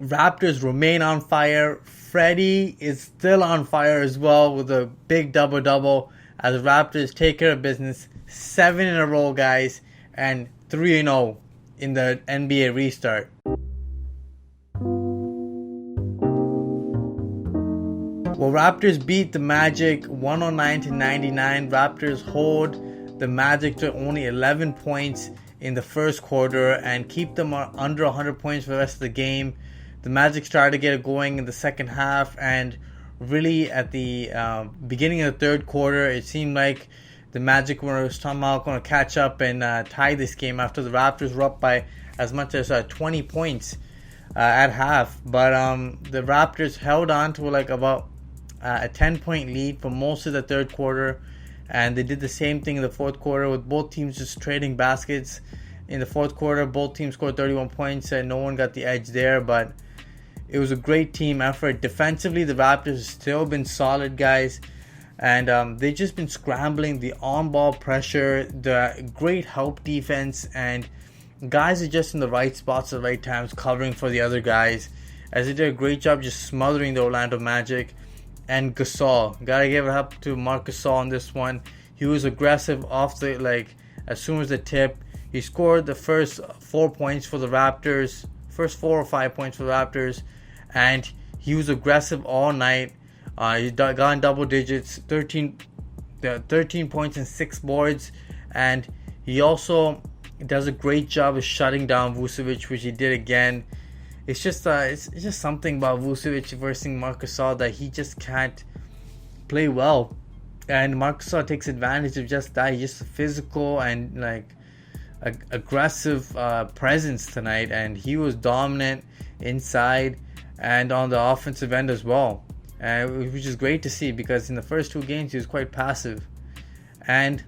Raptors remain on fire. Freddie is still on fire as well with a big double-double as the Raptors take care of business. 7 in a row, guys, and 3-0 in the NBA restart. Well, Raptors beat the Magic 109-99. Raptors hold the Magic to only 11 points in the first quarter and keep them under 100 points for the rest of the game. The Magic started to get it going in the second half, and really at the beginning of the third quarter, it seemed like the Magic were somehow going to catch up and tie this game after the Raptors were up by as much as 20 points at half. But the Raptors held on to like about a 10-point lead for most of the third quarter, and they did the same thing in the fourth quarter with both teams just trading baskets. In the fourth quarter, both teams scored 31 points and no one got the edge there, but it was a great team effort. Defensively, the Raptors have still been solid, guys. And they've just been scrambling, the on-ball pressure, the great help defense, and guys are just in the right spots at the right times, covering for the other guys. As they did a great job just smothering the Orlando Magic. And Gasol, gotta give it up to Marc Gasol on this one. He was aggressive off the, as soon as the tip. He scored the first 4 points for the Raptors, first 4 or 5 points for the Raptors. And he was aggressive all night. He got in double digits, 13 points and 6 boards. And he also does a great job of shutting down Vucevic, which he did again. It's just something about Vucevic versus Marc Gasol that he just can't play well. And Marc Gasol takes advantage of just that. He's just a physical and aggressive presence tonight. And he was dominant inside and on the offensive end as well, which is great to see because in the first 2 games he was quite passive. And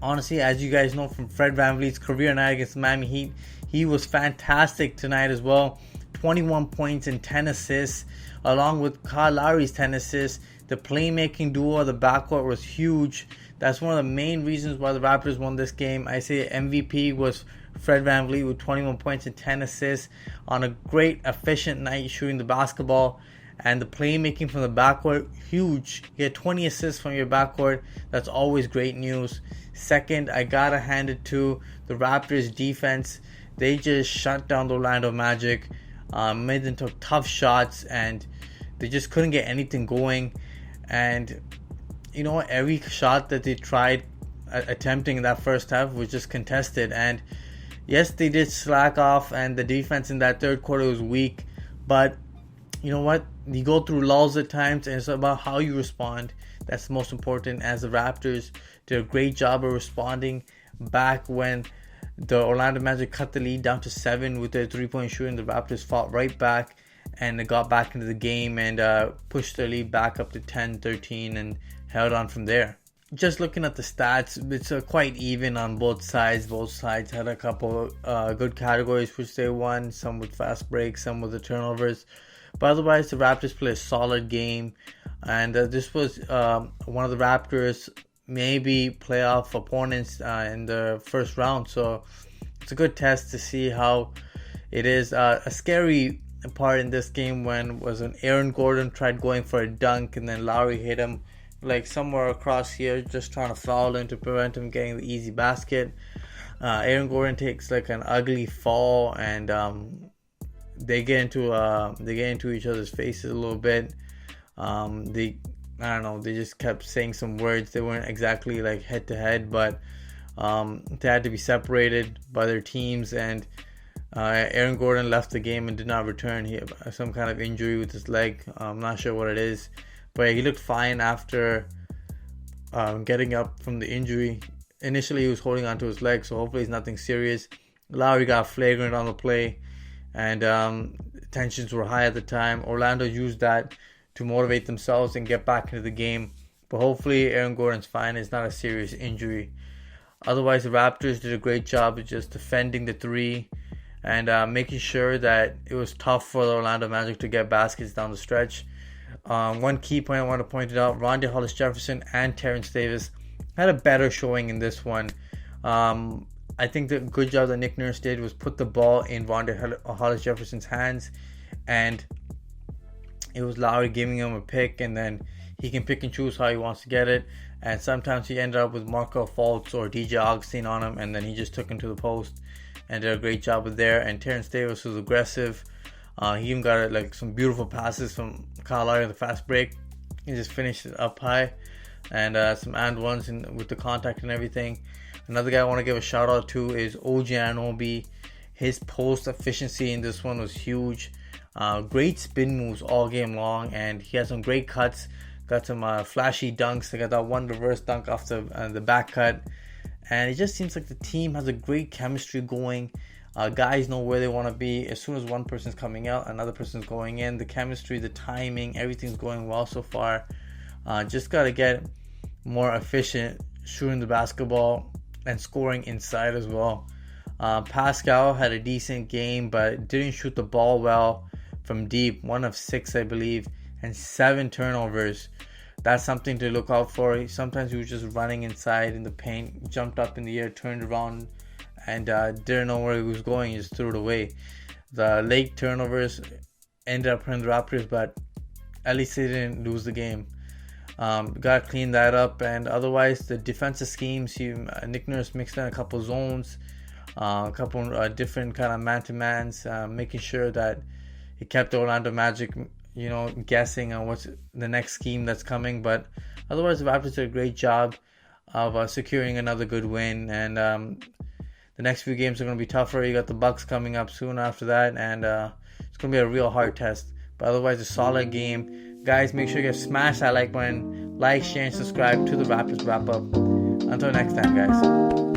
honestly, as you guys know from Fred VanVleet's career night against the Miami Heat, he was fantastic tonight as well. 21 points and 10 assists, along with Kyle Lowry's 10 assists. The playmaking duo of the backcourt was huge. That's one of the main reasons why the Raptors won this game. I say MVP was Fred VanVleet with 21 points and 10 assists on a great, efficient night shooting the basketball. And the playmaking from the backcourt, huge. You get 20 assists from your backcourt. That's always great news. Second, I gotta hand it to the Raptors defense. They just shut down the Orlando Magic, made them take tough shots, and they just couldn't get anything going. And you know what? Every shot that they tried attempting in that first half was just contested. And yes, they did slack off, and the defense in that third quarter was weak. But you know what? You go through lulls at times, and it's about how you respond. That's the most important. As the Raptors did a great job of responding back when the Orlando Magic cut the lead down to 7 with their 3-point shooting. The Raptors fought right back and they got back into the game and pushed their lead back up to 10-13 and held on from there. Just looking at the stats, it's quite even on both sides. Both sides had a couple good categories which they won, some with fast breaks, some with the turnovers. But otherwise, the Raptors played a solid game, and this was one of the Raptors' maybe playoff opponents in the first round. So it's a good test to see how it is. A scary part in this game when Aaron Gordon tried going for a dunk, and then Lowry hit him somewhere across here, just trying to foul him to prevent him getting the easy basket. Aaron Gordon takes an ugly fall, and they get into each other's faces a little bit. They just kept saying some words. They weren't exactly head to head, but they had to be separated by their teams. And Aaron Gordon left the game and did not return. He had some kind of injury with his leg. I'm not sure what it is, but he looked fine after getting up from the injury. Initially, he was holding onto his leg, so hopefully it's nothing serious. Lowry got flagrant on the play, and tensions were high at the time. Orlando used that to motivate themselves and get back into the game. But hopefully Aaron Gordon's fine. It's not a serious injury. Otherwise, the Raptors did a great job of just defending the 3 and making sure that it was tough for the Orlando Magic to get baskets down the stretch. One key point I want to point out, Rondae Hollis-Jefferson and Terrence Davis had a better showing in this one. I think the good job that Nick Nurse did was put the ball in Hollis Jefferson's hands, and it was Lowry giving him a pick, and then he can pick and choose how he wants to get it. And sometimes he ended up with Markelle Fultz or DJ Augustine on him, and then he just took him to the post and did a great job with there. And Terrence Davis was aggressive. He even got like some beautiful passes from Kyle Lowry in the fast break. He just finished it up high, and some and ones with the contact and everything. Another guy I want to give a shout out to is OG Anunoby. His post efficiency in this one was huge. Great spin moves all game long, and he had some great cuts. Got some flashy dunks. They got that one reverse dunk off the back cut, and it just seems like the team has a great chemistry going. Guys know where they want to be. As soon as one person's coming out, another person's going in. The chemistry, the timing, everything's going well so far. Just got to get more efficient shooting the basketball and scoring inside as well. Pascal had a decent game, but didn't shoot the ball well from deep. 1 of 6, I believe, and 7 turnovers. That's something to look out for. Sometimes he was just running inside in the paint, jumped up in the air, turned around, and didn't know where he was going. He just threw it away. The late turnovers ended up hurting the Raptors, but at least they didn't lose the game. Got to clean that up, and otherwise the defensive schemes, Nick Nurse mixed in a couple zones, a couple different kind of man-to-mans, making sure that he kept the Orlando Magic, guessing on what's the next scheme that's coming. But otherwise, the Raptors did a great job of securing another good win, and the next few games are going to be tougher. You got the Bucks coming up soon after that, and it's going to be a real hard test. But otherwise, a solid game. Guys, make sure you guys smash that like button, like, share, and subscribe to the Raptors Wrap Up. Until next time, guys.